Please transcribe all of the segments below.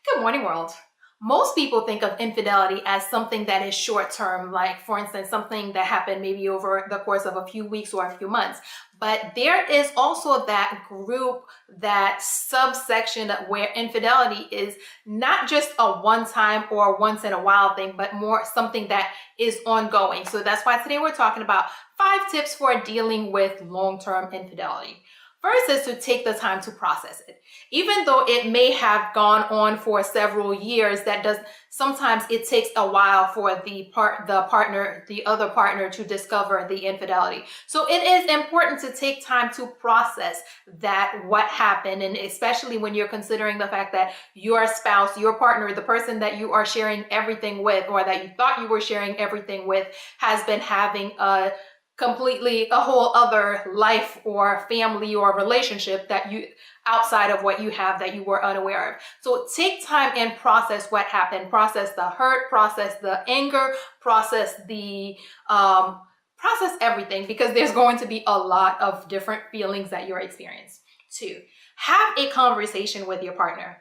Good morning, world. Most people think of infidelity as something that is short term, like, for instance, something that happened maybe over the course of a few weeks or a few months. But there is also that group, that subsection where infidelity is not just a one time or once in a while thing, but more something that is ongoing. So that's why today we're talking about 5 tips for dealing with long term infidelity. First is to take the time to process it. Even though it may have gone on for several years, sometimes it takes a while for the other partner to discover the infidelity. So it is important to take time to process that, what happened, and especially when you're considering the fact that your spouse, your partner, the person that you are sharing everything with, or that you thought you were sharing everything with, has been having a whole other life or family or relationship that you outside of what you have that you were unaware of. So take time and process what happened, process the hurt, process the anger, process everything, because there's going to be a lot of different feelings that you're experiencing. 2, have a conversation with your partner.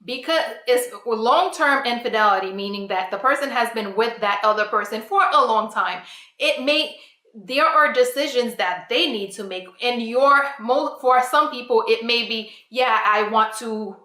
Because it's long-term infidelity, meaning that the person has been with that other person for a long time. There are decisions that they need to make. For some people, it may be, yeah, I want to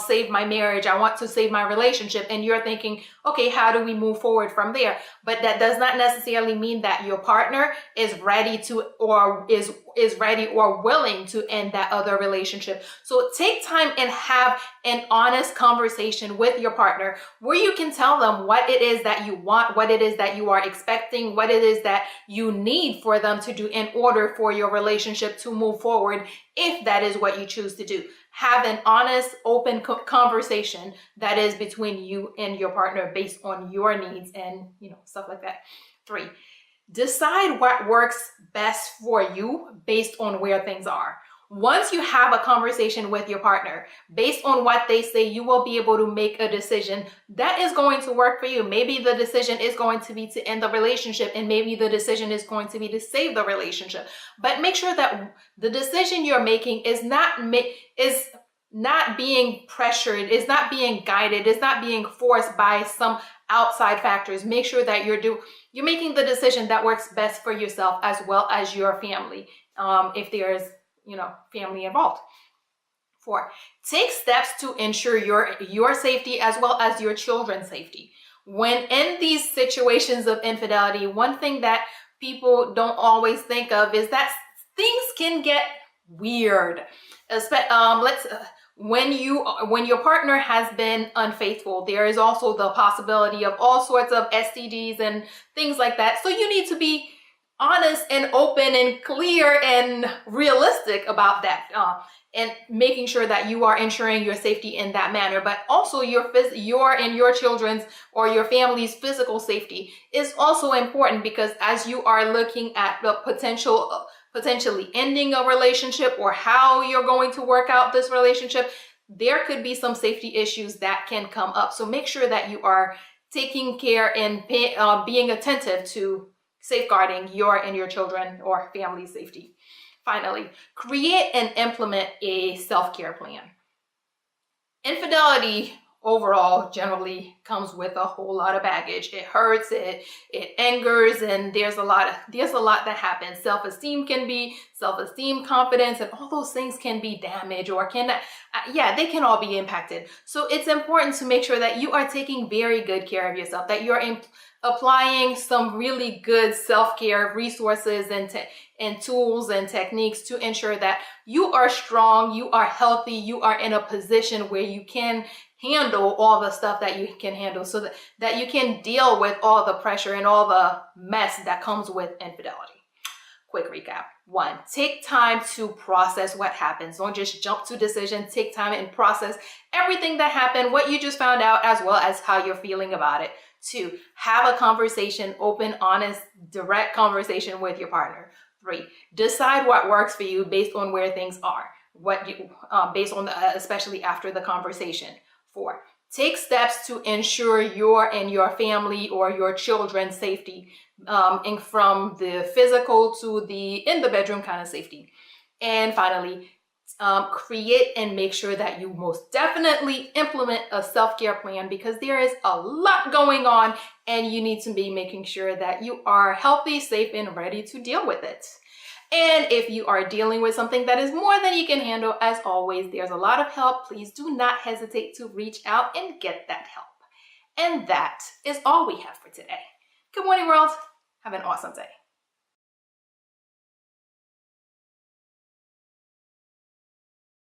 save my marriage, I want to save my relationship, and you're thinking, okay, how do we move forward from there? But that does not necessarily mean that your partner is ready to, or is ready or willing to end that other relationship. So take time and have an honest conversation with your partner, where you can tell them what it is that you want, what it is that you are expecting, what it is that you need for them to do in order for your relationship to move forward, if that is what you choose to do. Have an honest, open conversation that is between you and your partner based on your needs and, stuff like that. 3, decide what works best for you based on where things are. Once you have a conversation with your partner, based on what they say, you will be able to make a decision that is going to work for you. Maybe the decision is going to be to end the relationship, and maybe the decision is going to be to save the relationship. But make sure that the decision you're making is not being pressured, is not being guided, is not being forced by some outside factors. Make sure that you're making the decision that works best for yourself as well as your family, if there's family involved. 4, take steps to ensure your safety as well as your children's safety. When in these situations of infidelity, one thing that people don't always think of is that things can get weird. When your partner has been unfaithful, there is also the possibility of all sorts of STDs and things like that. So you need to be honest and open and clear and realistic about that, and making sure that you are ensuring your safety in that manner. But also your and your children's or your family's physical safety is also important, because as you are looking at the potentially ending a relationship, or how you're going to work out this relationship, there could be some safety issues that can come up. So make sure that you are taking care and being attentive to safeguarding your and your children or family safety. Finally, create and implement a self-care plan. Infidelity overall generally comes with a whole lot of baggage. It hurts, it angers, and there's a lot that happens. Self-esteem, confidence, and all those things can be damaged, or they can all be impacted. So it's important to make sure that you are taking very good care of yourself, that you're applying some really good self-care resources and tools and techniques to ensure that you are strong, you are healthy, you are in a position where you can handle all the stuff that you can handle, so that you can deal with all the pressure and all the mess that comes with infidelity. Quick recap. 1, take time to process what happens. Don't just jump to decisions. Take time and process everything that happened, what you just found out, as well as how you're feeling about it. 2, have a conversation, open, honest, direct conversation with your partner. 3, decide what works for you based on where things are, based on especially after the conversation. 4, take steps to ensure your and your family or your children's safety, and from the physical to the in the bedroom kind of safety. And finally, create and make sure that you most definitely implement a self-care plan, because there is a lot going on and you need to be making sure that you are healthy, safe, and ready to deal with it. And if you are dealing with something that is more than you can handle, as always, there's a lot of help. Please do not hesitate to reach out and get that help. And that is all we have for today. Good morning, world. Have an awesome day.